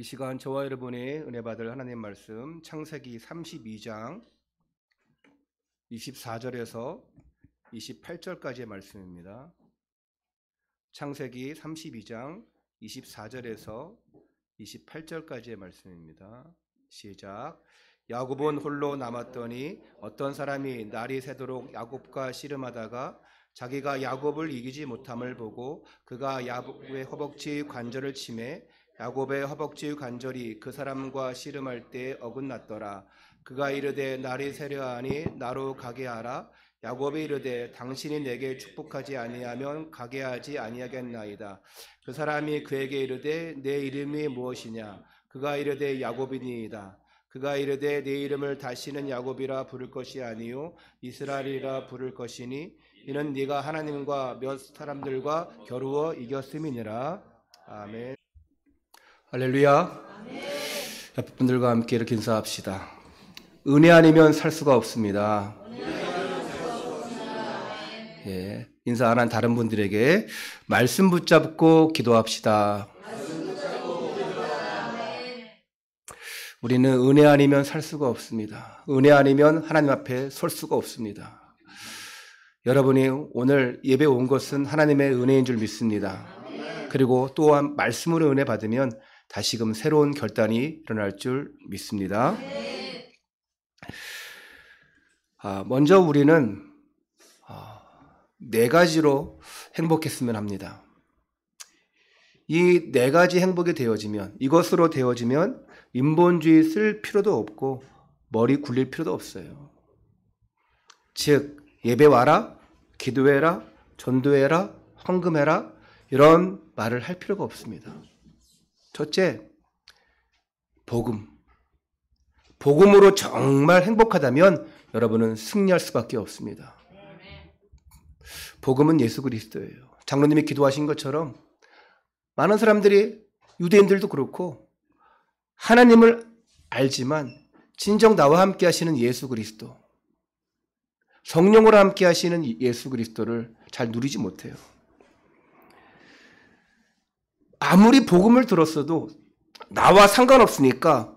이 시간 저와 여러분이 은혜 받을 하나님 말씀 창세기 32장 24절에서 28절까지의 말씀입니다. 창세기 32장 24절에서 28절까지의 말씀입니다. 시작. 야곱은 홀로 남았더니 어떤 사람이 날이 새도록 야곱과 씨름하다가 자기가 야곱을 이기지 못함을 보고 그가 야곱의 허벅지 관절을 치매 야곱의 허벅지 관절이 그 사람과 씨름할 때 어긋났더라. 그가 이르되 날이 새려하니 나로 가게 하라. 야곱이 이르되 당신이 내게 축복하지 아니하면 가게 하지 아니하겠나이다. 그 사람이 그에게 이르되 내 이름이 무엇이냐? 그가 이르되 야곱이니이다. 그가 이르되 내 이름을 다시는 야곱이라 부를 것이 아니요 이스라엘이라 부를 것이니 이는 네가 하나님과 몇 사람들과 겨루어 이겼음이니라. 아멘. 할렐루야. 옆에 분들과 함께 이렇게 인사합시다. 은혜 아니면 살 수가 없습니다. 예, 인사 안 한 다른 분들에게 말씀 붙잡고 기도합시다. 우리는 은혜 아니면 살 수가 없습니다. 은혜 아니면 하나님 앞에 설 수가 없습니다. 여러분이 오늘 예배 온 것은 하나님의 은혜인 줄 믿습니다. 그리고 또한 말씀으로 은혜 받으면 다시금 새로운 결단이 일어날 줄 믿습니다. 먼저 우리는 네 가지로 행복했으면 합니다. 이 네 가지 행복이 되어지면, 이것으로 되어지면 인본주의 쓸 필요도 없고 머리 굴릴 필요도 없어요. 즉 예배 와라, 기도해라, 전도해라, 헌금해라 이런 말을 할 필요가 없습니다. 첫째, 복음. 복음으로 정말 행복하다면 여러분은 승리할 수밖에 없습니다. 복음은 예수 그리스도예요. 장로님이 기도하신 것처럼 많은 사람들이, 유대인들도 그렇고 하나님을 알지만 진정 나와 함께 하시는 예수 그리스도, 성령으로 함께 하시는 예수 그리스도를 잘 누리지 못해요. 아무리 복음을 들었어도 나와 상관없으니까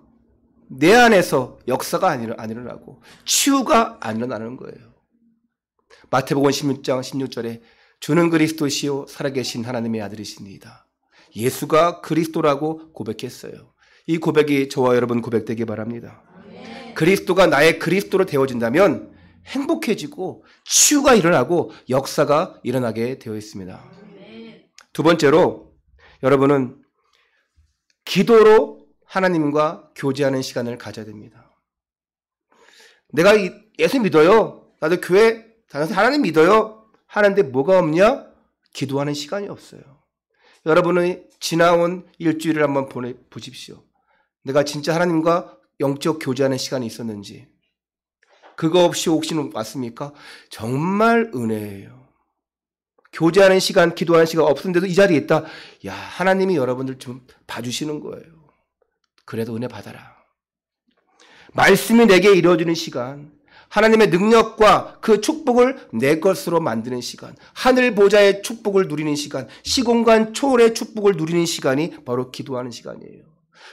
내 안에서 역사가 안 일어나고 치유가 안 일어나는 거예요. 마태복음 16장 16절에 주는 그리스도시요 살아계신 하나님의 아들이십니다. 예수가 그리스도라고 고백했어요. 이 고백이 저와 여러분 고백되기 바랍니다. 그리스도가 나의 그리스도로 되어진다면 행복해지고 치유가 일어나고 역사가 일어나게 되어 있습니다. 두 번째로 여러분은 기도로 하나님과 교제하는 시간을 가져야 됩니다. 내가 예수 믿어요. 나도 교회 다녀서 하나님 믿어요. 하는데 뭐가 없냐? 기도하는 시간이 없어요. 여러분의 지나온 일주일을 한번 보십시오. 내가 진짜 하나님과 영적 교제하는 시간이 있었는지. 그거 없이 혹시 왔습니까? 정말 은혜예요. 교제하는 시간, 기도하는 시간 없었는데도 이 자리에 있다. 야, 하나님이 여러분들 좀 봐주시는 거예요. 그래도 은혜 받아라. 말씀이 내게 이루어지는 시간, 하나님의 능력과 그 축복을 내 것으로 만드는 시간, 하늘 보좌의 축복을 누리는 시간, 시공간 초월의 축복을 누리는 시간이 바로 기도하는 시간이에요.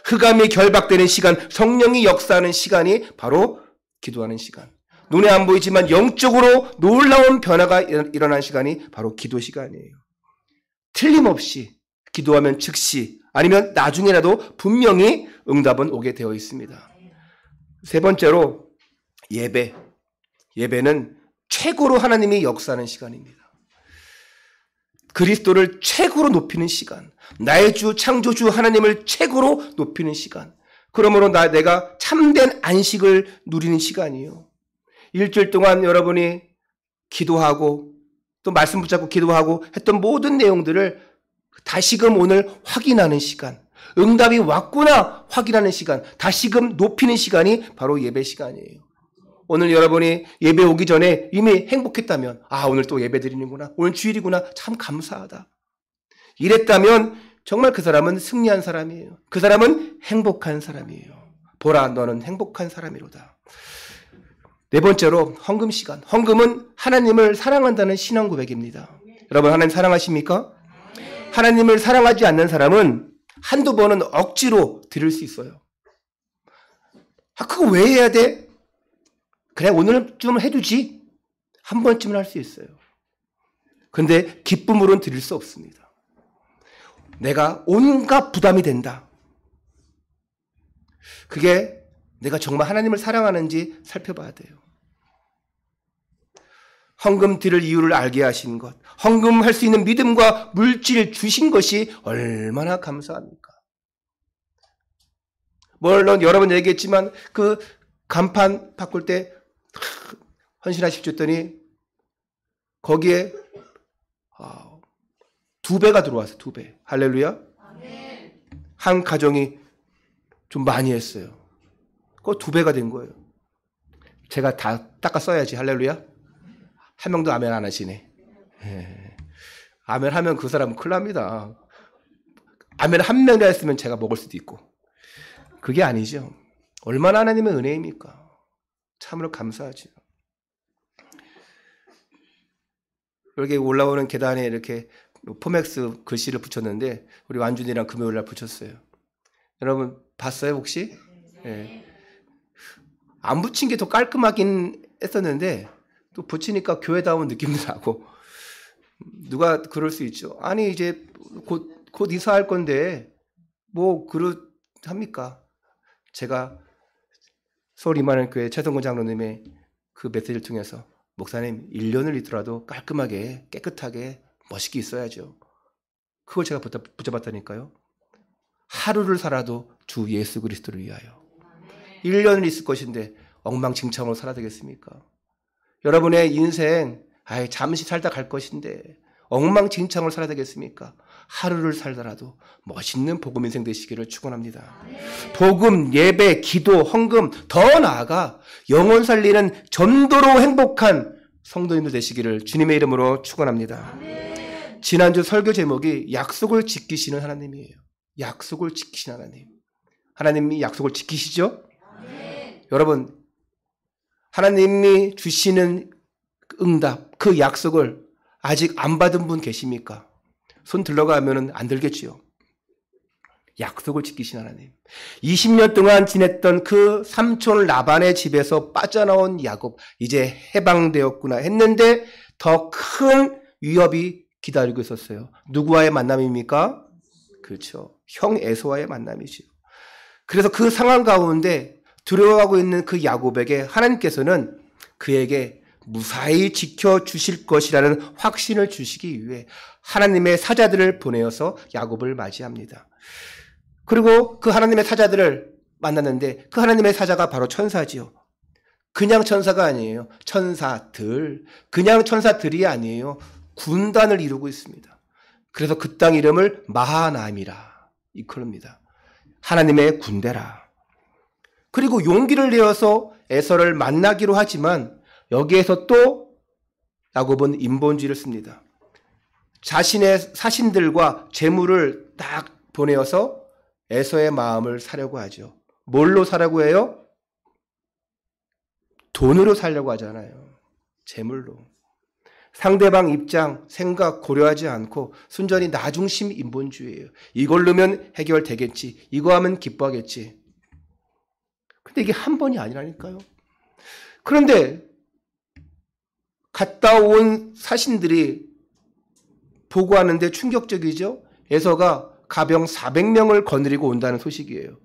흑암이 결박되는 시간, 성령이 역사하는 시간이 바로 기도하는 시간. 눈에 안 보이지만 영적으로 놀라운 변화가 일어난 시간이 바로 기도 시간이에요. 틀림없이 기도하면 즉시 아니면 나중에라도 분명히 응답은 오게 되어 있습니다. 세 번째로 예배. 예배는 최고로 하나님이 역사하는 시간입니다. 그리스도를 최고로 높이는 시간. 나의 주 창조주 하나님을 최고로 높이는 시간. 그러므로 내가 참된 안식을 누리는 시간이에요. 일주일 동안 여러분이 기도하고 또 말씀 붙잡고 기도하고 했던 모든 내용들을 다시금 오늘 확인하는 시간, 응답이 왔구나 확인하는 시간, 다시금 높이는 시간이 바로 예배 시간이에요. 오늘 여러분이 예배 오기 전에 이미 행복했다면 오늘 또 예배 드리는구나, 오늘 주일이구나, 참 감사하다 이랬다면 정말 그 사람은 승리한 사람이에요. 그 사람은 행복한 사람이에요. 보라, 너는 행복한 사람이로다. 네 번째로 헌금 시간. 헌금은 하나님을 사랑한다는 신앙 고백입니다. 여러분, 하나님 사랑하십니까? 하나님을 사랑하지 않는 사람은 한두 번은 억지로 드릴 수 있어요. 아, 그거 왜 해야 돼? 그래, 오늘쯤은 해두지. 한 번쯤은 할 수 있어요. 근데 기쁨으로는 드릴 수 없습니다. 내가 온갖 부담이 된다. 그게 내가 정말 하나님을 사랑하는지 살펴봐야 돼요. 헌금 드릴 이유를 알게 하신 것, 헌금할 수 있는 믿음과 물질 주신 것이 얼마나 감사합니까? 물론 여러 번 얘기했지만 그 간판 바꿀 때 헌신하십시오 했더니 거기에 2배가 들어왔어요. 2배. 할렐루야. 한 가정이 좀 많이 했어요. 그거 2배가 된 거예요. 제가 다 닦아 써야지. 할렐루야. 한 명도 아멘 안 하시네. 예. 아멘 하면 그 사람은 큰일 납니다. 아멘 한 명이라 했으면 제가 먹을 수도 있고. 그게 아니죠. 얼마나 하나님의 은혜입니까? 참으로 감사하죠. 이렇게 올라오는 계단에 이렇게 포맥스 글씨를 붙였는데 우리 완준이랑 금요일 날 붙였어요. 여러분 봤어요 혹시? 예. 안 붙인 게 더 깔끔하긴 했었는데 또 붙이니까 교회다운 느낌도 나고. 누가 그럴 수 있죠. 아니 이제 곧 이사할 건데 뭐 합니까? 제가 서울 이만한 교회 최성근 장로님의 그 메시지를 통해서 목사님 1년을 있더라도 깔끔하게 깨끗하게 멋있게 있어야죠. 그걸 제가 붙여봤다니까요. 하루를 살아도 주 예수 그리스도를 위하여. 1년을 있을 것인데 엉망진창으로 살아야 되겠습니까? 여러분의 인생 잠시 살다 갈 것인데 엉망진창으로 살아야 되겠습니까? 하루를 살더라도 멋있는 복음 인생 되시기를 축원합니다. 복음, 예배, 기도, 헌금, 더 나아가 영혼 살리는 전도로 행복한 성도님들 되시기를 주님의 이름으로 축원합니다. 지난주 설교 제목이 약속을 지키시는 하나님이에요. 약속을 지키시는 하나님. 하나님이 약속을 지키시죠? 여러분 하나님이 주시는 응답, 그 약속을 아직 안 받은 분 계십니까? 손 들러가면 안 들겠지요. 약속을 지키신 하나님. 20년 동안 지냈던 그 삼촌 라반의 집에서 빠져나온 야곱, 이제 해방되었구나 했는데 더 큰 위협이 기다리고 있었어요. 누구와의 만남입니까? 그렇죠. 형 에서와의 만남이죠. 그래서 그 상황 가운데 두려워하고 있는 그 야곱에게 하나님께서는 그에게 무사히 지켜주실 것이라는 확신을 주시기 위해 하나님의 사자들을 보내어서 야곱을 맞이합니다. 그리고 그 하나님의 사자들을 만났는데 그 하나님의 사자가 바로 천사지요. 그냥 천사가 아니에요. 천사들. 그냥 천사들이 아니에요. 군단을 이루고 있습니다. 그래서 그 땅 이름을 마하나임이라 이끌습니다. 하나님의 군대라. 그리고 용기를 내어서 에서를 만나기로 하지만 여기에서 또 야곱은 인본주의를 씁니다. 자신의 사신들과 재물을 딱 보내어서 에서의 마음을 사려고 하죠. 뭘로 사려고 해요? 돈으로 사려고 하잖아요. 재물로. 상대방 입장, 생각 고려하지 않고 순전히 나중심 인본주의예요. 이걸로면 해결되겠지. 이거 하면 기뻐하겠지. 근데 이게 한 번이 아니라니까요. 그런데 갔다 온 사신들이 보고하는데 충격적이죠. 에서가 가병 400명을 거느리고 온다는 소식이에요.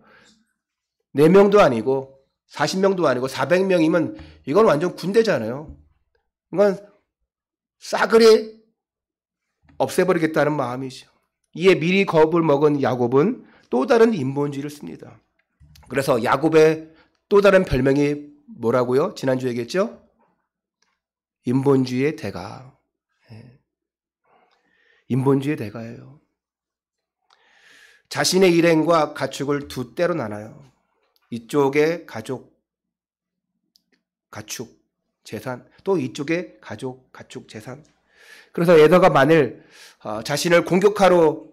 4명도 아니고 40명도 아니고 400명이면 이건 완전 군대잖아요. 이건 싸그리 없애버리겠다는 마음이죠. 이에 미리 겁을 먹은 야곱은 또 다른 인본주의를 씁니다. 그래서 야곱의 또 다른 별명이 뭐라고요? 지난주에 얘기했죠? 인본주의의 대가. 인본주의의 대가예요. 자신의 일행과 가축을 두 떼로 나눠요. 이쪽에 가축, 재산, 또 이쪽에 가축, 재산. 그래서 에서가 만일 자신을 공격하러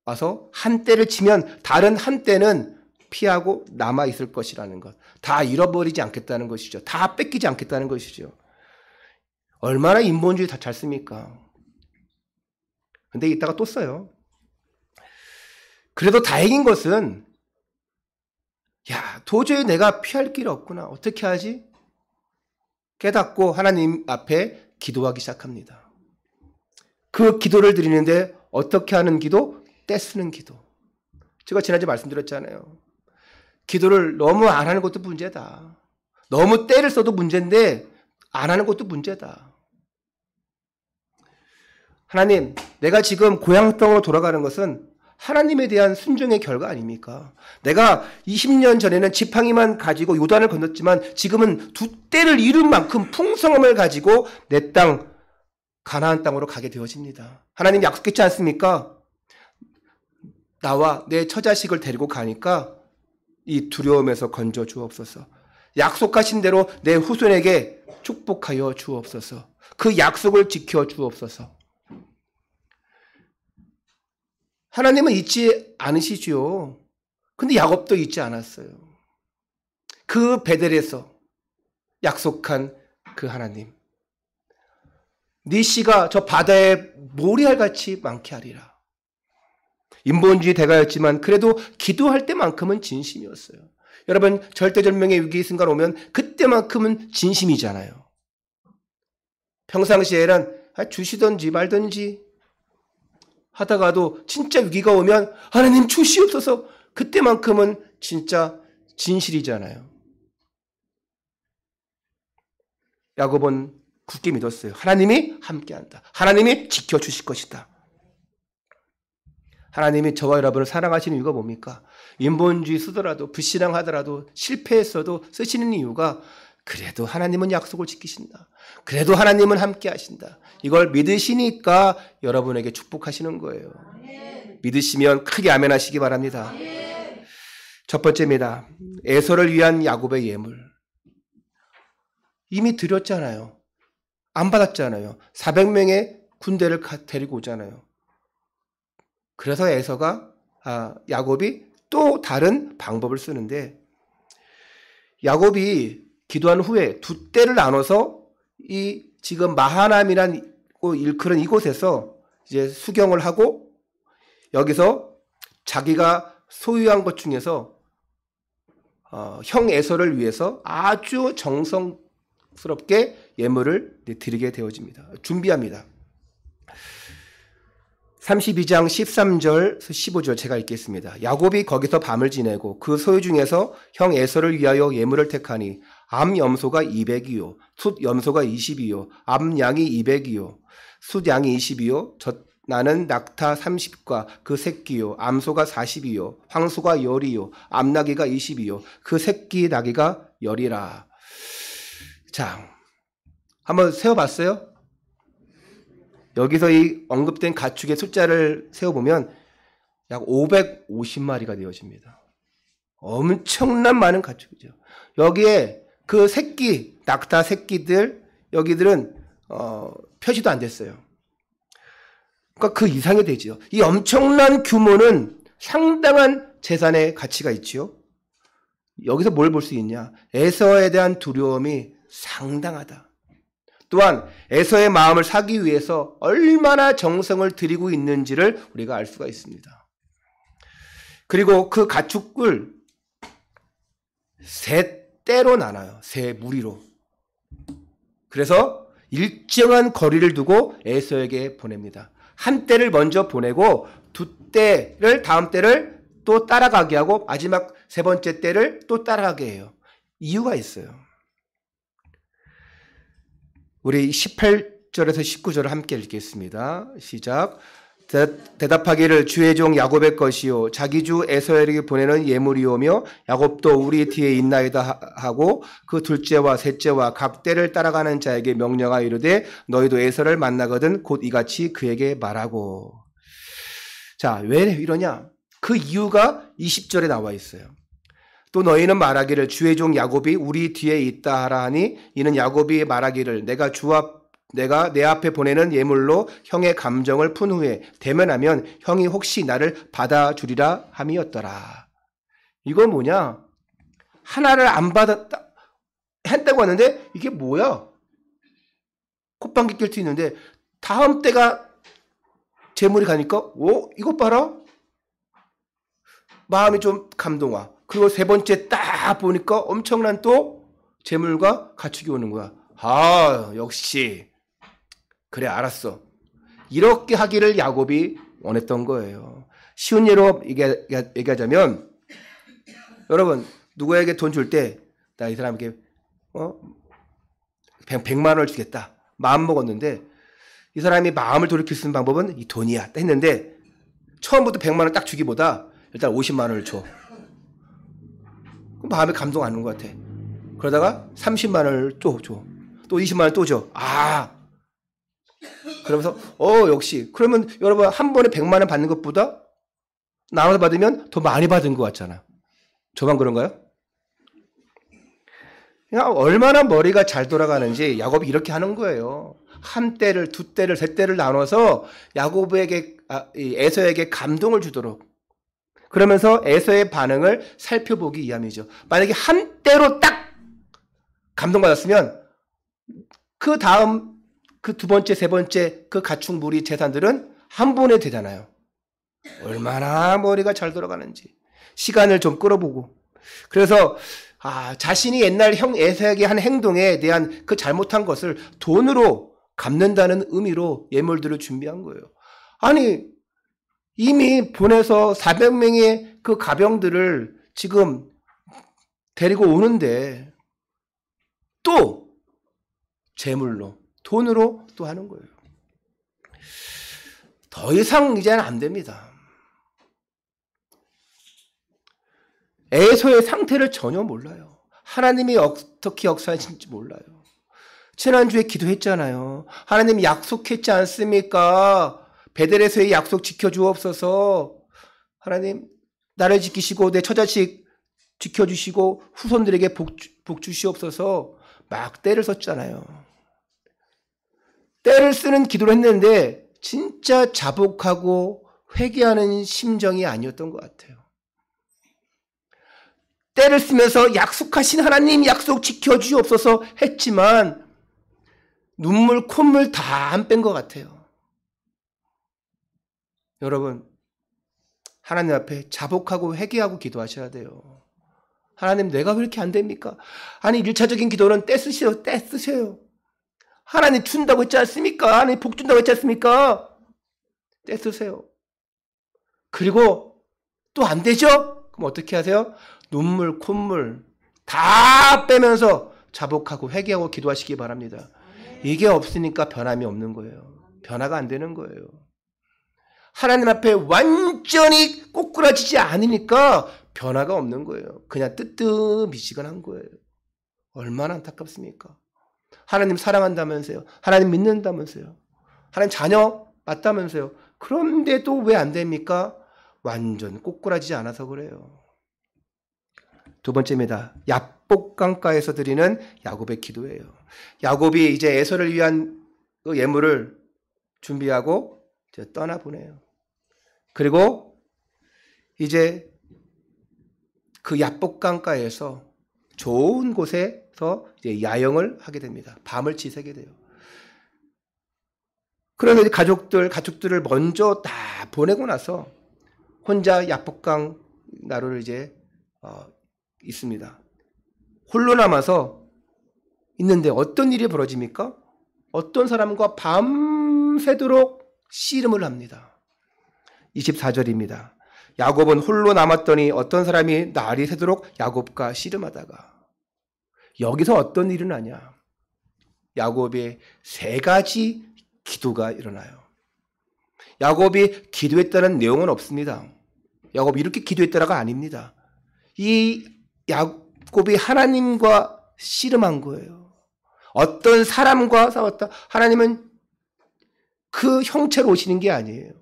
와서 한 떼를 치면 다른 한 떼는 피하고 남아있을 것이라는 것. 다 잃어버리지 않겠다는 것이죠. 다 뺏기지 않겠다는 것이죠. 얼마나 인본주의 다 잘 씁니까? 근데 이따가 또 써요. 그래도 다행인 것은 야, 도저히 내가 피할 길이 없구나. 어떻게 하지? 깨닫고 하나님 앞에 기도하기 시작합니다. 그 기도를 드리는데 어떻게 하는 기도? 떼쓰는 기도. 제가 지난주에 말씀드렸잖아요. 기도를 너무 안 하는 것도 문제다. 너무 때를 써도 문제인데 안 하는 것도 문제다. 하나님, 내가 지금 고향 땅으로 돌아가는 것은 하나님에 대한 순종의 결과 아닙니까? 내가 20년 전에는 지팡이만 가지고 요단을 건넜지만 지금은 두 때를 이룬 만큼 풍성함을 가지고 내 땅, 가나안 땅으로 가게 되어집니다. 하나님 약속했지 않습니까? 나와 내 처자식을 데리고 가니까 이 두려움에서 건져 주옵소서. 약속하신 대로 내 후손에게 축복하여 주옵소서. 그 약속을 지켜 주옵소서. 하나님은 잊지 않으시지요. 근데 야곱도 잊지 않았어요. 그 베델에서 약속한 그 하나님. 네 씨가 저 바다에 모래알같이 많게 하리라. 인본주의 대가였지만 그래도 기도할 때만큼은 진심이었어요. 여러분, 절대절명의 위기 순간 오면 그때만큼은 진심이잖아요. 평상시에는 주시든지 말든지 하다가도 진짜 위기가 오면 하나님 주시옵소서, 그때만큼은 진짜 진실이잖아요. 야곱은 굳게 믿었어요. 하나님이 함께한다. 하나님이 지켜주실 것이다. 하나님이 저와 여러분을 사랑하시는 이유가 뭡니까? 인본주의 쓰더라도 불신앙하더라도 실패했어도 쓰시는 이유가 그래도 하나님은 약속을 지키신다. 그래도 하나님은 함께 하신다. 이걸 믿으시니까 여러분에게 축복하시는 거예요. 믿으시면 크게 아멘 하시기 바랍니다. 첫 번째입니다. 에서를 위한 야곱의 예물. 이미 드렸잖아요. 안 받았잖아요. 400명의 군대를 데리고 오잖아요. 그래서 야곱이 또 다른 방법을 쓰는데, 야곱이 기도한 후에 두 떼를 나눠서 이 지금 마하남이란 일컬은 이곳에서 이제 수경을 하고 여기서 자기가 소유한 것 중에서 형 에서를 위해서 아주 정성스럽게 예물을 드리게 되어집니다. 준비합니다. 32장 13절 15절 제가 읽겠습니다. 야곱이 거기서 밤을 지내고 그 소유 중에서 형 에서를 위하여 예물을 택하니 암 염소가 200이요 숫 염소가 20이요 암 양이 200이요 숫 양이 20이요 나는 낙타 30과 그 새끼요 암소가 40이요 황소가 10이요 암나귀가 20이요 그 새끼 나귀가 10이라. 자, 한번 세어봤어요? 여기서 이 언급된 가축의 숫자를 세어보면 약 550마리가 되어집니다. 엄청난 많은 가축이죠. 여기에 그 새끼, 낙타 새끼들, 여기들은 표시도 안 됐어요. 그러니까 그 이상이 되죠. 이 엄청난 규모는 상당한 재산의 가치가 있지요. 여기서 뭘 볼 수 있냐? 에서에 대한 두려움이 상당하다. 또한 에서의 마음을 사기 위해서 얼마나 정성을 들이고 있는지를 우리가 알 수가 있습니다. 그리고 그 가축을 세 떼로 나눠요. 세 무리로. 그래서 일정한 거리를 두고 에서에게 보냅니다. 한 떼를 먼저 보내고 두 떼를 다음 떼를 또 따라가게 하고 마지막 세 번째 떼를 또 따라가게 해요. 이유가 있어요. 우리 18절에서 19절을 함께 읽겠습니다. 시작. 대답하기를 주의 종 야곱의 것이요 자기 주 에서에게 보내는 예물이오며 야곱도 우리 뒤에 있나이다 하고 그 둘째와 셋째와 각 떼를 따라가는 자에게 명령하여 이르되 너희도 에서를 만나거든 곧 이같이 그에게 말하고. 자, 왜 이러냐? 그 이유가 20절에 나와 있어요. 또 너희는 말하기를 주의 종 야곱이 우리 뒤에 있다 하라 하니 이는 야곱이 말하기를 내가 내 앞에 보내는 예물로 형의 감정을 푼 후에 대면하면 형이 혹시 나를 받아주리라 함이었더라. 이건 뭐냐? 하나를 안 받았다 했다고 하는데 이게 뭐야? 콧방귀 낄 수 있는데 다음 때가 재물이 가니까 이것 봐라. 마음이 좀 감동와. 그리고 세 번째 딱 보니까 엄청난 또 재물과 가축이 오는 거야. 아, 역시. 그래, 알았어. 이렇게 하기를 야곱이 원했던 거예요. 쉬운 예로 얘기하자면, 여러분, 누구에게 돈 줄 때, 나 이 사람에게, 100만 원을 주겠다. 마음 먹었는데, 이 사람이 마음을 돌이킬 수 있는 방법은 이 돈이야. 했는데, 처음부터 100만 원 딱 주기보다 일단 50만 원을 줘. 마음에 감동 안 오는 것 같아. 그러다가 30만 원을 또 줘. 또 20만 원 또 줘. 아. 그러면서, 역시. 그러면 여러분, 한 번에 100만 원 받는 것보다 나눠서 받으면 더 많이 받은 것 같잖아. 저만 그런가요? 그냥 얼마나 머리가 잘 돌아가는지 야곱이 이렇게 하는 거예요. 한 때를, 두 때를, 세 때를 나눠서 야곱에게, 에서에게 감동을 주도록. 그러면서 에서의 반응을 살펴보기 위함이죠. 만약에 한 때로 딱 감동받았으면 그 다음, 그 두 번째, 세 번째 그 가축 무리 재산들은 한 번에 되잖아요. 얼마나 머리가 잘 돌아가는지. 시간을 좀 끌어보고. 그래서 자신이 옛날 에서에게 한 행동에 대한 그 잘못한 것을 돈으로 갚는다는 의미로 예물들을 준비한 거예요. 아니, 이미 보내서 400명의 그 가병들을 지금 데리고 오는데 또 재물로, 돈으로 또 하는 거예요. 더 이상 이제는 안 됩니다. 에서의 상태를 전혀 몰라요. 하나님이 어떻게 역사하실지 몰라요. 지난주에 기도했잖아요. 하나님 약속했지 않습니까? 베델에서의 약속 지켜주옵소서. 하나님 나를 지키시고 내 처자식 지켜주시고 후손들에게 복 주시옵소서. 막 때를 썼잖아요. 때를 쓰는 기도를 했는데 진짜 자복하고 회개하는 심정이 아니었던 것 같아요. 때를 쓰면서 약속하신 하나님 약속 지켜주옵소서 했지만 눈물 콧물 다 안 뺀 것 같아요. 여러분, 하나님 앞에 자복하고 회개하고 기도하셔야 돼요. 하나님, 내가 왜 이렇게 안 됩니까? 아니, 1차적인 기도는 때 쓰세요. 때 쓰세요. 하나님 준다고 했지 않습니까? 하나님 복 준다고 했지 않습니까? 때 쓰세요. 그리고 또 안 되죠? 그럼 어떻게 하세요? 눈물, 콧물 다 빼면서 자복하고 회개하고 기도하시기 바랍니다. 이게 없으니까 변함이 없는 거예요. 변화가 안 되는 거예요. 하나님 앞에 완전히 꼬꾸라지지 않으니까 변화가 없는 거예요. 그냥 뜨뜻미지근한 거예요. 얼마나 안타깝습니까? 하나님 사랑한다면서요. 하나님 믿는다면서요. 하나님 자녀 맞다면서요. 그런데도 왜 안 됩니까? 완전 꼬꾸라지지 않아서 그래요. 두 번째입니다. 야복강가에서 드리는 야곱의 기도예요. 야곱이 이제 에서를 위한 그 예물을 준비하고 이제 떠나보내요. 그리고 이제 그 야복강가에서 좋은 곳에서 이제 야영을 하게 됩니다. 밤을 지새게 돼요. 그래서 이제 가축들을 먼저 다 보내고 나서 혼자 야복강 나루를 이제 있습니다. 홀로 남아서 있는데 어떤 일이 벌어집니까? 어떤 사람과 밤새도록 씨름을 합니다. 24절입니다. 야곱은 홀로 남았더니 어떤 사람이 날이 새도록 야곱과 씨름하다가. 여기서 어떤 일은 하냐? 야곱의 세 가지 기도가 일어나요. 야곱이 기도했다는 내용은 없습니다. 야곱이 이렇게 기도했다가 아닙니다. 이 야곱이 하나님과 씨름한 거예요. 어떤 사람과 싸웠다. 하나님은 그 형체로 오시는 게 아니에요.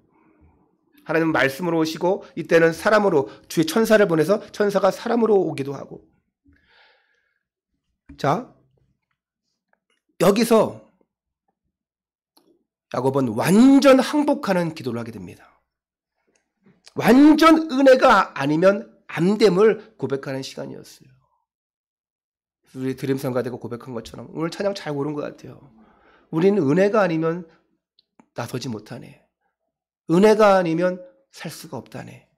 하나님은 말씀으로 오시고 이때는 사람으로 주의 천사를 보내서 천사가 사람으로 오기도 하고. 자, 여기서 야곱은 완전 항복하는 기도를 하게 됩니다. 완전 은혜가 아니면 안됨을 고백하는 시간이었어요. 우리 드림성가대가 고백한 것처럼 오늘 찬양 잘 고른 것 같아요. 우리는 은혜가 아니면 나서지 못하네. 은혜가 아니면 살 수가 없다네.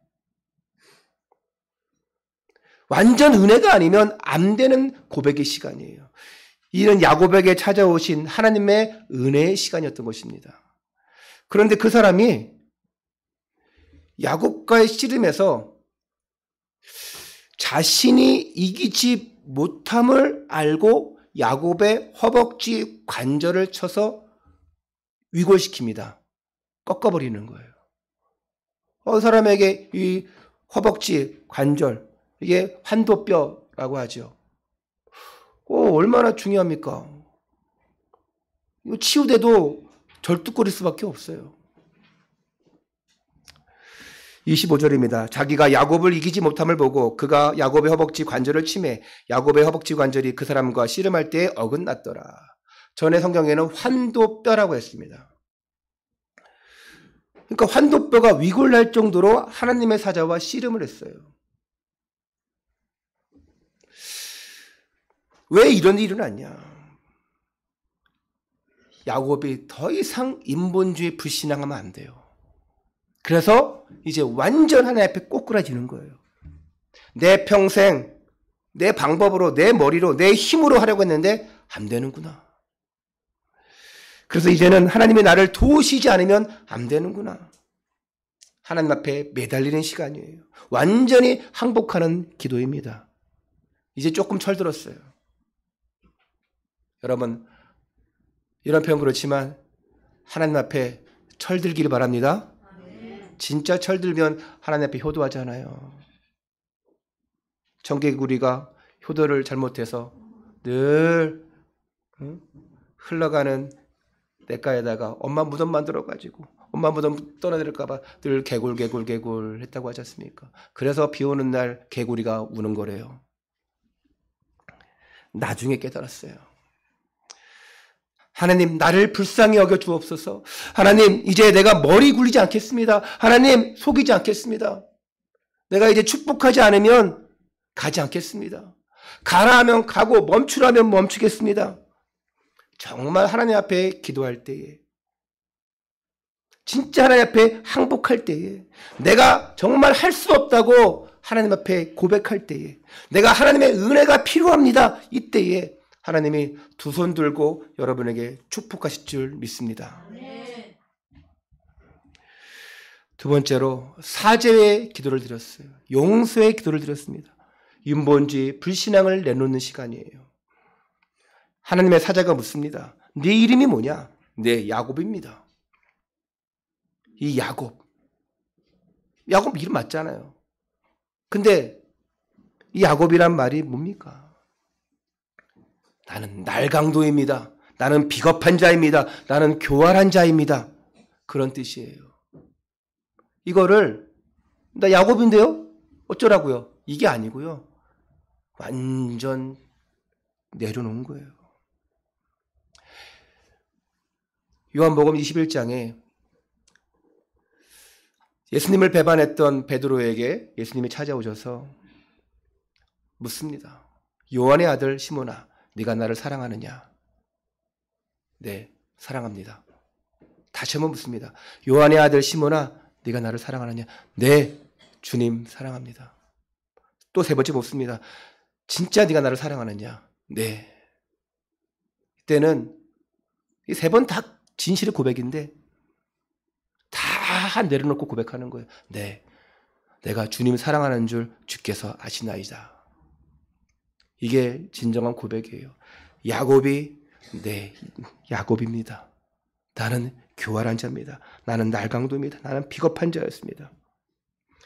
완전 은혜가 아니면 안 되는 고백의 시간이에요. 이는 야곱에게 찾아오신 하나님의 은혜의 시간이었던 것입니다. 그런데 그 사람이 야곱과의 씨름에서 자신이 이기지 못함을 알고 야곱의 허벅지 관절을 쳐서 위골시킵니다. 꺾어버리는 거예요. 사람에게 이 허벅지 관절, 이게 환도뼈라고 하죠. 얼마나 중요합니까? 이거 치유돼도 절뚝거릴 수밖에 없어요. 25절입니다. 자기가 야곱을 이기지 못함을 보고 그가 야곱의 허벅지 관절을 치매 야곱의 허벅지 관절이 그 사람과 씨름할 때에 어긋났더라. 전에 성경에는 환도뼈라고 했습니다. 그러니까 환도뼈가 위골날 정도로 하나님의 사자와 씨름을 했어요. 왜 이런 일이 일어났냐? 야곱이 더 이상 인본주의 불신앙하면 안 돼요. 그래서 이제 완전 하나님 앞에 꼬꾸라지는 거예요. 내 평생, 내 방법으로, 내 머리로, 내 힘으로 하려고 했는데 안 되는구나. 그래서 이제는 하나님이 나를 도우시지 않으면 안 되는구나. 하나님 앞에 매달리는 시간이에요. 완전히 항복하는 기도입니다. 이제 조금 철들었어요. 여러분, 이런 표현 그렇지만 하나님 앞에 철들기를 바랍니다. 진짜 철들면 하나님 앞에 효도하잖아요. 청개구리가 효도를 잘못해서 늘 흘러가는 냇가에다가 엄마 무덤 만들어가지고 엄마 무덤 떠나들을까봐 늘 개굴 했다고 하지 않습니까? 그래서 비 오는 날 개구리가 우는 거래요. 나중에 깨달았어요. 하나님, 나를 불쌍히 여겨 주옵소서. 하나님, 이제 내가 머리 굴리지 않겠습니다. 하나님, 속이지 않겠습니다. 내가 이제 축복하지 않으면 가지 않겠습니다. 가라 하면 가고 멈추라면 멈추겠습니다. 정말 하나님 앞에 기도할 때에, 진짜 하나님 앞에 항복할 때에, 내가 정말 할 수 없다고 하나님 앞에 고백할 때에, 내가 하나님의 은혜가 필요합니다. 이때에 하나님이 두 손 들고 여러분에게 축복하실 줄 믿습니다. 두 번째로 사죄의 기도를 드렸어요. 용서의 기도를 드렸습니다. 인본주의 불신앙을 내놓는 시간이에요. 하나님의 사자가 묻습니다. 네 이름이 뭐냐? 네, 야곱입니다. 이 야곱 이름 맞잖아요. 근데 이 야곱이란 말이 뭡니까? 나는 날강도입니다. 나는 비겁한 자입니다. 나는 교활한 자입니다. 그런 뜻이에요. 이거를 나 야곱인데요? 어쩌라고요? 이게 아니고요. 완전 내려놓은 거예요. 요한복음 21장에 예수님을 배반했던 베드로에게 예수님이 찾아오셔서 묻습니다. 요한의 아들 시몬아, 네가 나를 사랑하느냐? 네, 사랑합니다. 다시 한번 묻습니다. 요한의 아들 시몬아, 네가 나를 사랑하느냐? 네, 주님 사랑합니다. 또 세 번째 묻습니다. 진짜 네가 나를 사랑하느냐? 네. 이때는 이 세 번 다 진실의 고백인데 다 내려놓고 고백하는 거예요. 네, 내가 주님 사랑하는 줄 주께서 아시나이다. 이게 진정한 고백이에요. 야곱이 네, 야곱입니다. 나는 교활한 자입니다. 나는 날강도입니다. 나는 비겁한 자였습니다.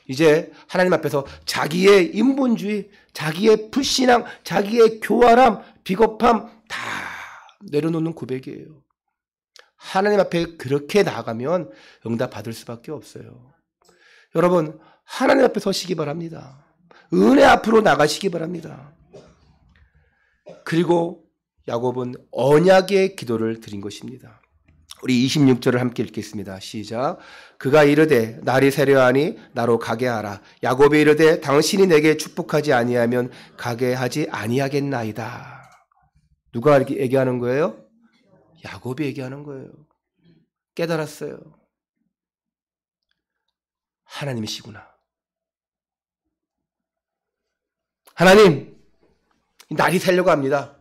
이제 하나님 앞에서 자기의 인본주의, 자기의 불신앙, 자기의 교활함, 비겁함 다 내려놓는 고백이에요. 하나님 앞에 그렇게 나아가면 응답 받을 수밖에 없어요. 여러분, 하나님 앞에 서시기 바랍니다. 은혜 앞으로 나가시기 바랍니다. 그리고 야곱은 언약의 기도를 드린 것입니다. 우리 26절을 함께 읽겠습니다. 시작. 그가 이르되 날이 새려하니 나로 가게 하라. 야곱이 이르되 당신이 내게 축복하지 아니하면 가게 하지 아니하겠나이다. 누가 이렇게 얘기하는 거예요? 야곱이 얘기하는 거예요. 깨달았어요. 하나님이시구나. 하나님, 날이 새려고 합니다.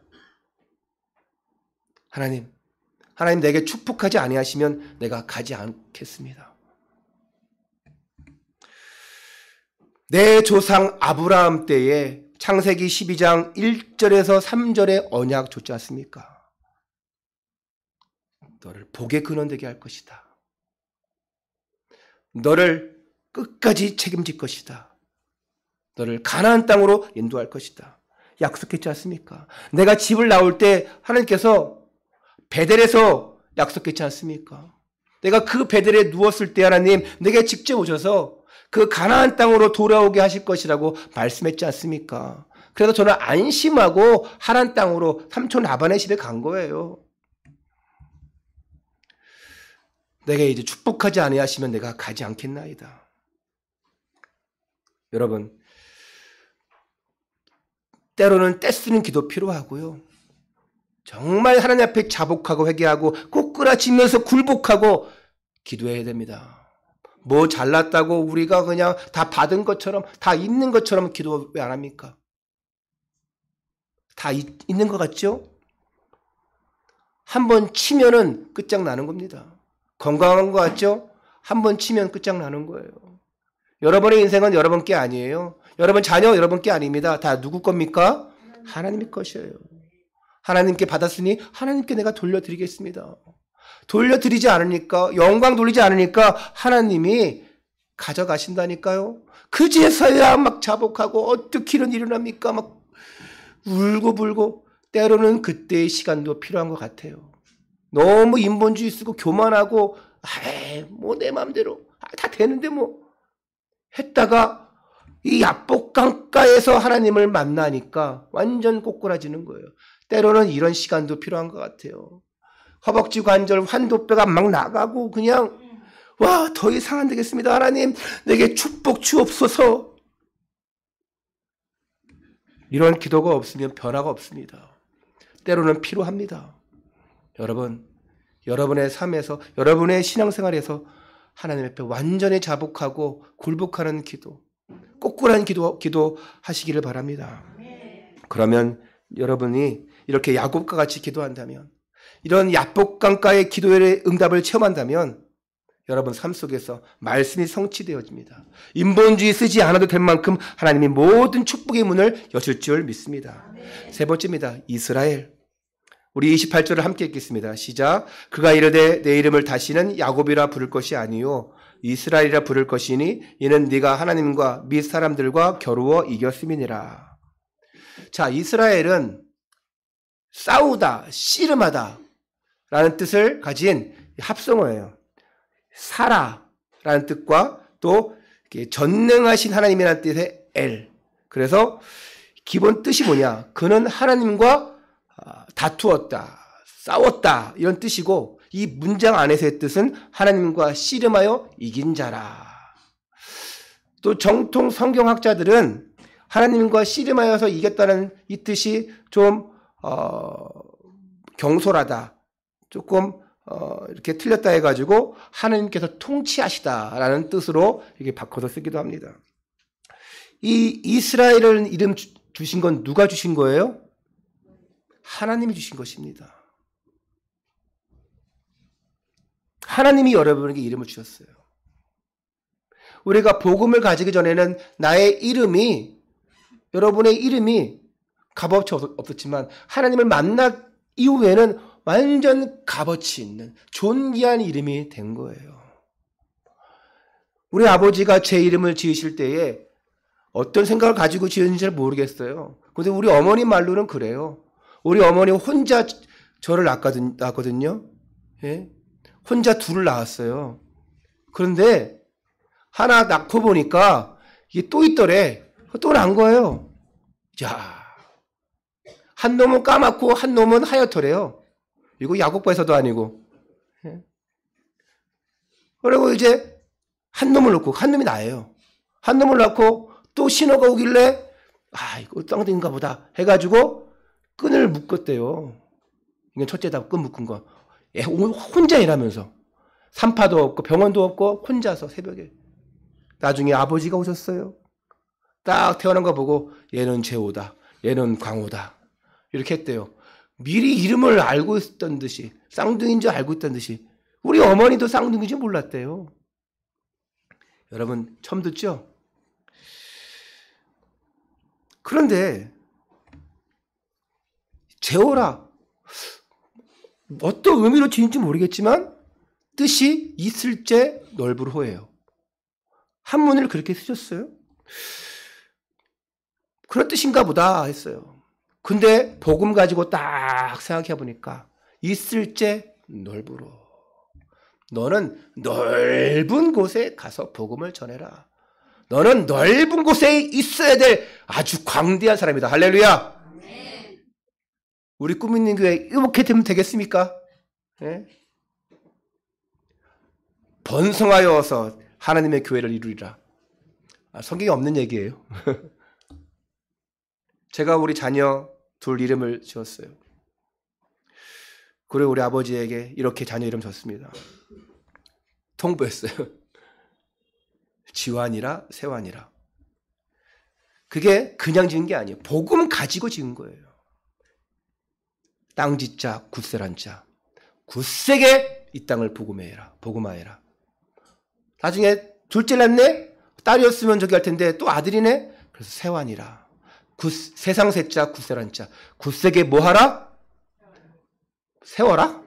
하나님 내게 축복하지 아니하시면 내가 가지 않겠습니다. 내 조상 아브라함 때에 창세기 12장 1절에서 3절의 언약 좋지 않습니까? 너를 복의 근원 되게 할 것이다. 너를 끝까지 책임질 것이다. 너를 가나안 땅으로 인도할 것이다. 약속했지 않습니까? 내가 집을 나올 때 하나님께서 베델에서 약속했지 않습니까? 내가 그 베델에 누웠을 때 하나님 내게 직접 오셔서 그 가나안 땅으로 돌아오게 하실 것이라고 말씀했지 않습니까? 그래서 저는 안심하고 하란 땅으로 삼촌 라반의 집에 간 거예요. 내게 이제 축복하지 아니하시면 내가 가지 않겠나이다. 여러분, 때로는 떼쓰는 기도 필요하고요. 정말 하나님 앞에 자복하고 회개하고 꼬꾸라치면서 굴복하고 기도해야 됩니다. 뭐 잘났다고 우리가 그냥 다 받은 것처럼 다 있는 것처럼 기도 왜 안 합니까? 다 있는 것 같죠? 한번 치면은 끝장나는 겁니다. 건강한 것 같죠? 한번 치면 끝장나는 거예요. 여러분의 인생은 여러분 게 아니에요. 여러분 자녀 여러분 게 아닙니다. 다 누구 겁니까? 하나님의 것이에요. 하나님께 받았으니 하나님께 내가 돌려드리겠습니다. 돌려드리지 않으니까, 영광 돌리지 않으니까 하나님이 가져가신다니까요. 그제서야 막 자복하고 어떻게 이런 일이 일어납니까? 막 울고불고 때로는 그때의 시간도 필요한 것 같아요. 너무 인본주의 쓰고 교만하고 뭐 내 맘대로 다 되는데 뭐 했다가 이 야복강가에서 하나님을 만나니까 완전 꼬꾸라지는 거예요. 때로는 이런 시간도 필요한 것 같아요. 허벅지 관절 환도뼈가 막 나가고 그냥 와, 더 이상 안 되겠습니다. 하나님 내게 축복 주옵소서. 이런 기도가 없으면 변화가 없습니다. 때로는 필요합니다. 여러분, 여러분의 삶에서 여러분의 신앙생활에서 하나님 앞에 완전히 자복하고 굴복하는 기도, 꼬꾸란 기도 하시기를 바랍니다. 그러면 여러분이 이렇게 야곱과 같이 기도한다면, 이런 야복강가의 기도의 응답을 체험한다면 여러분 삶 속에서 말씀이 성취되어집니다. 인본주의 쓰지 않아도 될 만큼 하나님이 모든 축복의 문을 여실 줄 믿습니다. 세 번째입니다. 이스라엘. 우리 28절을 함께 읽겠습니다. 시작. 그가 이르되 내 이름을 다시는 야곱이라 부를 것이 아니요 이스라엘이라 부를 것이니 이는 네가 하나님과 및 사람들과 겨루어 이겼음이니라. 자, 이스라엘은 싸우다, 씨름하다 라는 뜻을 가진 합성어예요. 사라라는 뜻과 또 전능하신 하나님이라는 뜻의 엘. 그래서 기본 뜻이 뭐냐? 그는 하나님과 다투었다, 싸웠다 이런 뜻이고, 이 문장 안에서의 뜻은 하나님과 씨름하여 이긴 자라. 또 정통 성경학자들은 하나님과 씨름하여서 이겼다는 이 뜻이 좀 경솔하다, 조금 이렇게 틀렸다 해가지고 하나님께서 통치하시다라는 뜻으로 이렇게 바꿔서 쓰기도 합니다. 이 이스라엘이라는 이름 주신 건 누가 주신 거예요? 하나님이 주신 것입니다. 하나님이 여러분에게 이름을 주셨어요. 우리가 복음을 가지기 전에는 나의 이름이, 여러분의 이름이 값어치 없었지만 하나님을 만난 이후에는 완전 값어치 있는 존귀한 이름이 된 거예요. 우리 아버지가 제 이름을 지으실 때에 어떤 생각을 가지고 지었는지 잘 모르겠어요. 그런데 우리 어머니 말로는 그래요. 우리 어머니 혼자 저를 낳았거든요. 예? 혼자 둘을 낳았어요. 그런데 하나 낳고 보니까 이게 또 있더래. 또 난 거예요. 자, 한 놈은 까맣고 한 놈은 하얗더래요. 이거 야곱과에서도 아니고. 예? 그리고 이제 한 놈을 낳고, 한 놈이 나예요. 한 놈을 낳고 또 신호가 오길래 이거 쌍둥이인가 보다 해가지고 끈을 묶었대요. 이게 첫째다, 끈 묶은 거. 혼자 일하면서. 산파도 없고 병원도 없고 혼자서 새벽에. 나중에 아버지가 오셨어요. 딱 태어난 거 보고 얘는 제호다, 얘는 광호다 이렇게 했대요. 미리 이름을 알고 있었던 듯이, 쌍둥이인 줄 알고 있던 듯이. 우리 어머니도 쌍둥이인 줄 몰랐대요. 여러분 처음 듣죠? 그런데 제호라 어떤 의미로 지은지 모르겠지만 뜻이 있을제 넓으로예요. 한문을 그렇게 쓰셨어요. 그런 뜻인가 보다 했어요. 근데 복음 가지고 딱 생각해 보니까 있을제 넓으로. 너는 넓은 곳에 가서 복음을 전해라. 너는 넓은 곳에 있어야 될 아주 광대한 사람이다. 할렐루야. 우리 꿈 있는 교회 이렇게 되면 되겠습니까? 네? 번성하여서 하나님의 교회를 이루리라. 성경에 없는 얘기예요. 제가 우리 자녀 둘 이름을 지었어요. 그리고 우리 아버지에게 이렇게 자녀 이름 줬습니다. 통보했어요. 지환이라 세환이라. 그게 그냥 지은 게 아니에요. 복음 가지고 지은 거예요. 땅짓자 굳세란 자. 굳세게 이 땅을 복음하여라. 나중에 둘째 낳네? 딸이었으면 저기 할 텐데 또 아들이네? 그래서 세환이라. 세상 세자 굳세란 자. 굳세게 뭐 하라? 세워라?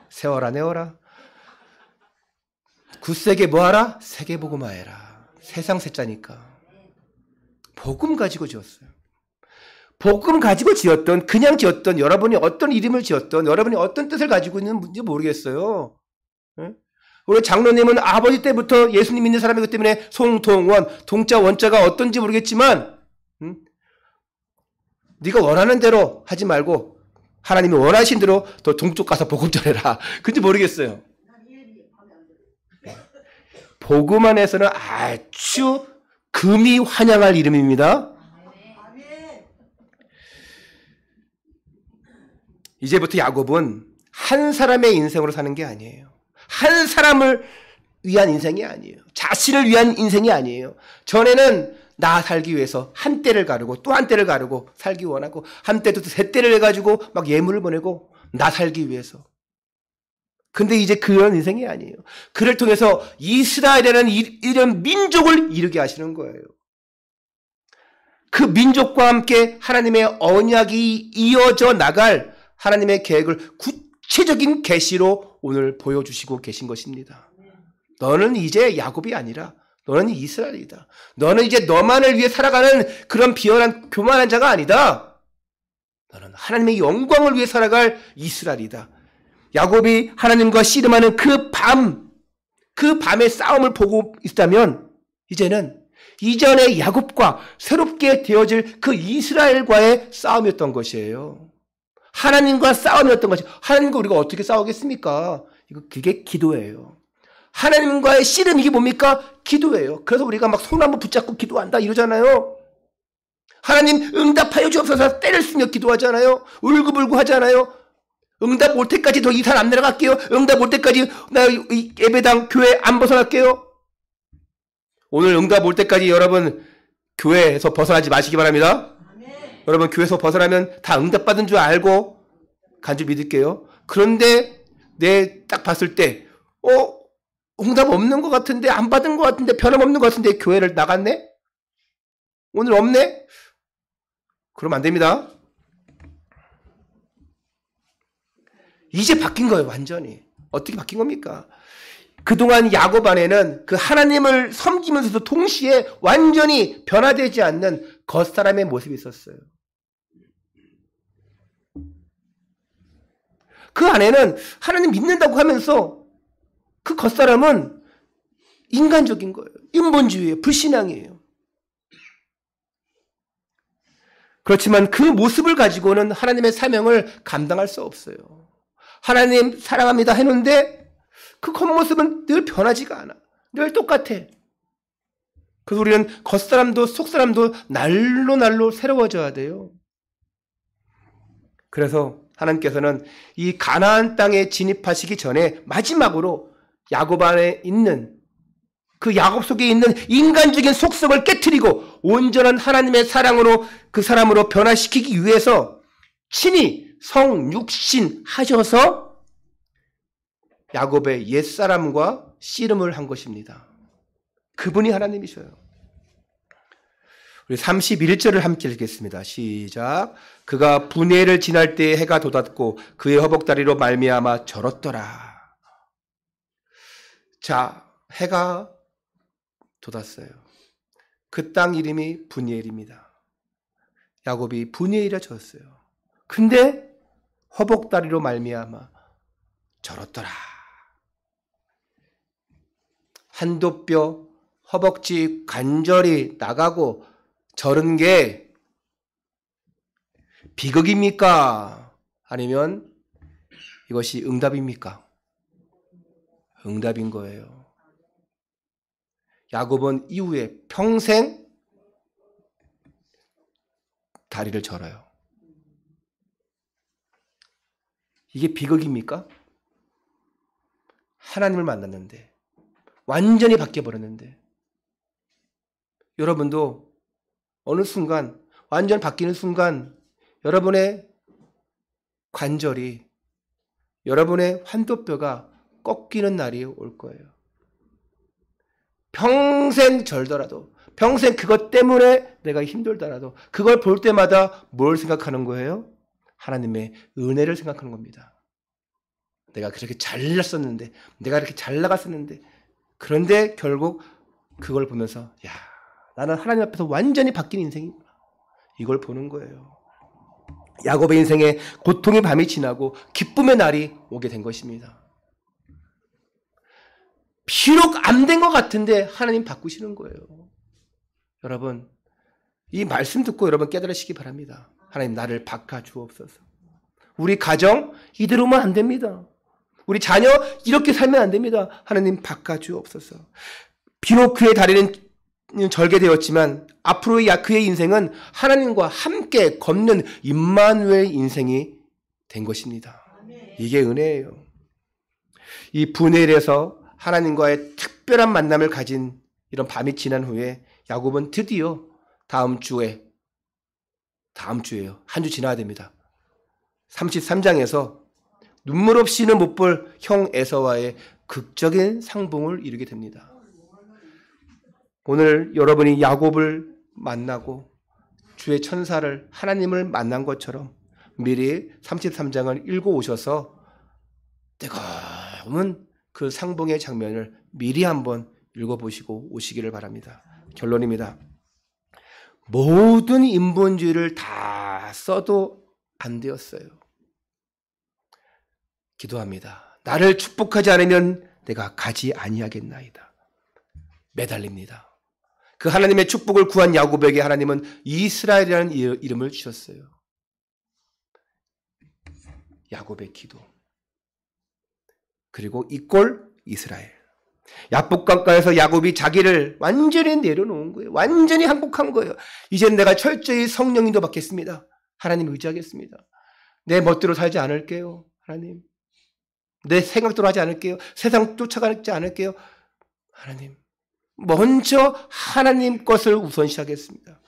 세워라 내워라. 굳세게 뭐 하라? 세계 복음하여라. 세상 세자니까. 복음 가지고 지었어요. 복음 가지고 지었던, 그냥 지었던, 여러분이 어떤 이름을 지었던, 여러분이 어떤 뜻을 가지고 있는지 모르겠어요. 네? 우리 장로님은 아버지 때부터 예수님 믿는 사람이기 때문에 송동원, 동자 원자가 어떤지 모르겠지만 네가 원하는 대로 하지 말고 하나님이 원하신 대로 더 동쪽 가서 복음 전해라. 그런지 모르겠어요. 복음 안에서는 아주 금이 환영할 이름입니다. 이제부터 야곱은 한 사람의 인생으로 사는 게 아니에요. 한 사람을 위한 인생이 아니에요. 자신을 위한 인생이 아니에요. 전에는 나 살기 위해서 한 때를 가르고 또 한 때를 가르고 살기 원하고 한 때도 세 때를 해가지고 막 예물을 보내고 나 살기 위해서. 근데 이제 그런 인생이 아니에요. 그를 통해서 이스라엘이라는 이런 민족을 이루게 하시는 거예요. 그 민족과 함께 하나님의 언약이 이어져 나갈 하나님의 계획을 구체적인 계시로 오늘 보여주시고 계신 것입니다. 너는 이제 야곱이 아니라 너는 이스라엘이다. 너는 이제 너만을 위해 살아가는 그런 비열한 교만한 자가 아니다. 너는 하나님의 영광을 위해 살아갈 이스라엘이다. 야곱이 하나님과 씨름하는 그 밤의 싸움을 보고 있다면 이제는 이전의 야곱과 새롭게 되어질 그 이스라엘과의 싸움이었던 것이에요. 하나님과 싸움이었던 것이. 하나님과 우리가 어떻게 싸우겠습니까? 그게 기도예요. 하나님과의 씨름 이게 뭡니까? 기도예요. 그래서 우리가 막 손 한번 붙잡고 기도한다 이러잖아요. 하나님 응답하여 주옵소서 때를 쓰며 기도하잖아요. 울고불고 하잖아요. 응답 올 때까지 더 이 산 안 내려갈게요. 응답 올 때까지 나 이 예배당 교회 안 벗어날게요. 오늘 응답 올 때까지 여러분 교회에서 벗어나지 마시기 바랍니다. 아멘. 여러분 교회에서 벗어나면 다 응답받은 줄 알고 간 줄 믿을게요. 그런데 내 딱 봤을 때 응답 없는 것 같은데 안 받은 것 같은데 변함없는 것 같은데 교회를 나갔네? 오늘 없네? 그러면 안 됩니다. 이제 바뀐 거예요. 완전히. 어떻게 바뀐 겁니까? 그동안 야곱 안에는 그 하나님을 섬기면서도 동시에 완전히 변화되지 않는 겉사람의 모습이 있었어요. 그 안에는 하나님 믿는다고 하면서 그 겉사람은 인간적인 거예요. 인본주의예요. 불신앙이에요. 그렇지만 그 모습을 가지고는 하나님의 사명을 감당할 수 없어요. 하나님 사랑합니다 했는데 그 겉모습은 늘 변하지가 않아. 늘 똑같아. 그래서 우리는 겉사람도 속사람도 날로 새로워져야 돼요. 그래서 하나님께서는 이 가나안 땅에 진입하시기 전에 마지막으로 야곱 안에 있는 그 야곱 속에 있는 인간적인 속성을 깨트리고 온전한 하나님의 사랑으로 그 사람으로 변화시키기 위해서 친히 성육신 하셔서 야곱의 옛사람과 씨름을 한 것입니다. 그분이 하나님이셔요. 우리 31절을 함께 읽겠습니다. 시작. 그가 분해를 지날 때에 해가 돋았고 그의 허벅다리로 말미암아 절었더라. 자, 해가 돋았어요. 그 땅 이름이 분이엘입니다. 야곱이 분이엘이라 졌어요. 근데 허벅다리로 말미암아 절었더라. 한도뼈, 허벅지 관절이 나가고 절은 게 비극입니까? 아니면 이것이 응답입니까? 응답인 거예요. 야곱은 이후에 평생 다리를 절어요. 이게 비극입니까? 하나님을 만났는데, 완전히 바뀌어버렸는데, 여러분도 어느 순간, 완전 바뀌는 순간, 여러분의 관절이, 여러분의 환도뼈가 꺾이는 날이 올 거예요. 평생 절더라도, 평생 그것 때문에 내가 힘들더라도, 그걸 볼 때마다 뭘 생각하는 거예요? 하나님의 은혜를 생각하는 겁니다. 내가 그렇게 잘났었는데, 내가 이렇게 잘 나갔었는데, 그런데 결국 그걸 보면서, 야, 나는 하나님 앞에서 완전히 바뀐 인생이구나. 이걸 보는 거예요. 야곱의 인생에 고통의 밤이 지나고 기쁨의 날이 오게 된 것입니다. 비록 안 된 것 같은데 하나님 바꾸시는 거예요. 여러분, 이 말씀 듣고 여러분 깨달으시기 바랍니다. 하나님 나를 바꿔주옵소서. 우리 가정 이대로만 안 됩니다. 우리 자녀 이렇게 살면 안 됩니다. 하나님 바꿔주옵소서. 비록 그의 다리는 절개되었지만 앞으로 그의 인생은 하나님과 함께 걷는 임마누엘 인생이 된 것입니다. 이게 은혜예요. 이 분해에서 하나님과의 특별한 만남을 가진 이런 밤이 지난 후에 야곱은 드디어 다음 주에요. 한 주 지나야 됩니다. 33장에서 눈물 없이는 못 볼 형 에서와의 극적인 상봉을 이루게 됩니다. 오늘 여러분이 야곱을 만나고 주의 천사를 하나님을 만난 것처럼 미리 33장을 읽어오셔서 뜨거운 그 상봉의 장면을 미리 한번 읽어보시고 오시기를 바랍니다. 결론입니다. 모든 인본주의를 다 써도 안 되었어요. 기도합니다. 나를 축복하지 않으면 내가 가지 아니하겠나이다. 매달립니다. 그 하나님의 축복을 구한 야곱에게 하나님은 이스라엘이라는 이름을 주셨어요. 야곱의 기도. 그리고 이꼴 이스라엘. 야복강가에서 야곱이 자기를 완전히 내려놓은 거예요. 완전히 항복한 거예요. 이젠 내가 철저히 성령 인도 받겠습니다. 하나님 의지하겠습니다. 내 멋대로 살지 않을게요. 하나님. 내 생각대로 하지 않을게요. 세상 쫓아가지 않을게요. 하나님. 먼저 하나님 것을 우선시하겠습니다.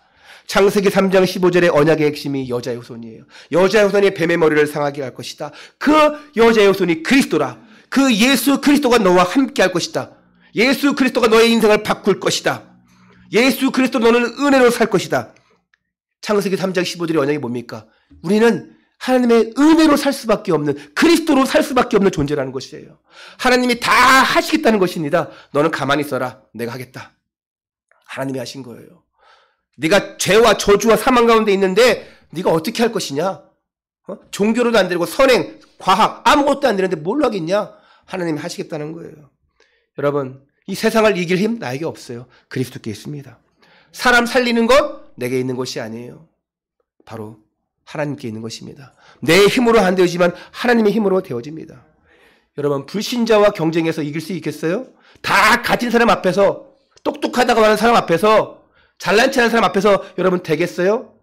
창세기 3장 15절의 언약의 핵심이 여자의 후손이에요. 여자의 후손이 뱀의 머리를 상하게 할 것이다. 그 여자의 후손이 그리스도라. 그 예수 그리스도가 너와 함께 할 것이다. 예수 그리스도가 너의 인생을 바꿀 것이다. 예수 그리스도 너는 은혜로 살 것이다. 창세기 3장 15절의 언약이 뭡니까? 우리는 하나님의 은혜로 살 수밖에 없는, 그리스도로 살 수밖에 없는 존재라는 것이에요. 하나님이 다 하시겠다는 것입니다. 너는 가만히 있어라. 내가 하겠다. 하나님이 하신 거예요. 네가 죄와 저주와 사망 가운데 있는데 네가 어떻게 할 것이냐? 종교로도 안 되고 선행, 과학 아무것도 안 되는데 뭘 하겠냐? 하나님이 하시겠다는 거예요. 여러분, 이 세상을 이길 힘 나에게 없어요. 그리스도께 있습니다. 사람 살리는 것 내게 있는 것이 아니에요. 바로 하나님께 있는 것입니다. 내 힘으로 안 되지만 하나님의 힘으로 되어집니다. 여러분, 불신자와 경쟁해서 이길 수 있겠어요? 다 가진 사람 앞에서, 똑똑하다고 하는 사람 앞에서, 잘난 체하는 사람 앞에서 여러분 되겠어요?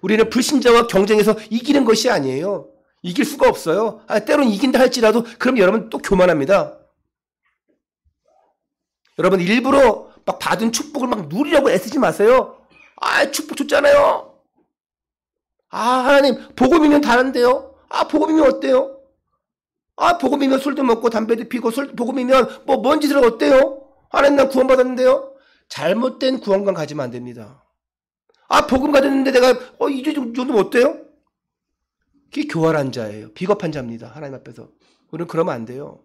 우리는 불신자와 경쟁해서 이기는 것이 아니에요. 이길 수가 없어요. 때로는 이긴다 할지라도 그럼 여러분 또 교만합니다. 여러분 일부러 막 받은 축복을 막 누리려고 애쓰지 마세요. 아, 축복 줬잖아요. 아, 하나님 복음이면 다른데요. 아, 복음이면 어때요? 아, 복음이면 술도 먹고 담배도 피고 복음이면 뭔 짓을 하고 어때요? 하나님 난 구원받았는데요. 잘못된 구원관 가지면 안 됩니다. 아, 복음 가졌는데 내가 이 정도면 어때요? 그게 교활한 자예요. 비겁한 자입니다. 하나님 앞에서. 우리는 그러면 안 돼요.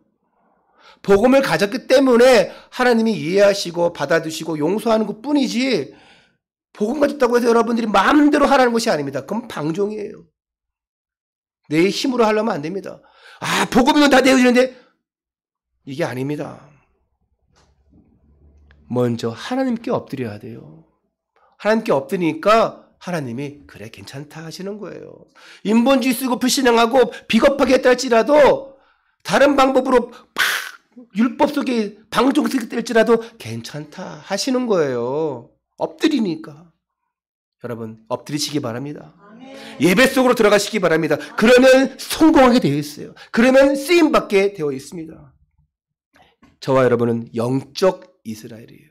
복음을 가졌기 때문에 하나님이 이해하시고 받아주시고 용서하는 것뿐이지 복음 가졌다고 해서 여러분들이 마음대로 하라는 것이 아닙니다. 그건 방종이에요. 내 힘으로 하려면 안 됩니다. 아, 복음이면 다 되어지는데 이게 아닙니다. 먼저 하나님께 엎드려야 돼요. 하나님께 엎드리니까 하나님이 그래 괜찮다 하시는 거예요. 인본주의 쓰고 불신앙하고 비겁하게 했다 할지라도 다른 방법으로 율법 속에 방종 속에 뗄지라도 괜찮다 하시는 거예요. 엎드리니까. 여러분 엎드리시기 바랍니다. 예배 속으로 들어가시기 바랍니다. 그러면 성공하게 되어 있어요. 그러면 쓰임받게 되어 있습니다. 저와 여러분은 영적 이스라엘이에요.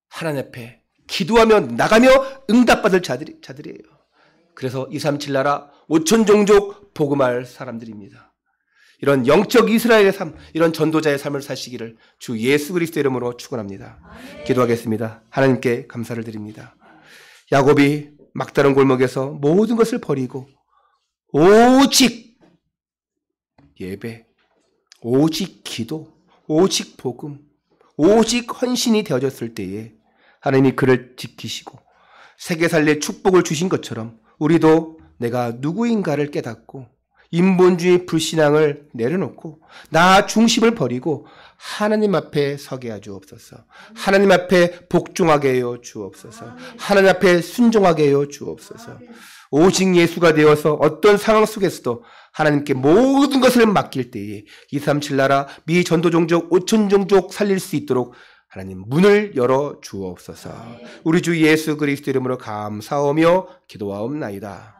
하나님 앞에 기도하며 나가며 응답받을 자들이에요. 그래서 237 나라 5천 종족 복음할 사람들입니다. 이런 영적 이스라엘의 삶, 이런 전도자의 삶을 사시기를 주 예수 그리스도 이름으로 축원합니다. 기도하겠습니다. 하나님께 감사를 드립니다. 야곱이 막다른 골목에서 모든 것을 버리고 오직 예배, 오직 기도, 오직 복음, 오직 헌신이 되어졌을 때에 하나님이 그를 지키시고 세계살례 축복을 주신 것처럼 우리도 내가 누구인가를 깨닫고 인본주의 불신앙을 내려놓고 나 중심을 버리고 하나님 앞에 서게 하여 주옵소서. 하나님 앞에 복종하게 하여 주옵소서. 하나님 앞에 순종하게 하여 주옵소서. 오직 예수가 되어서 어떤 상황 속에서도 하나님께 모든 것을 맡길 때에 237 나라 미 전도 종족 5천 종족 살릴 수 있도록 하나님 문을 열어 주옵소서. 우리 주 예수 그리스도 이름으로 감사하며 기도하옵나이다.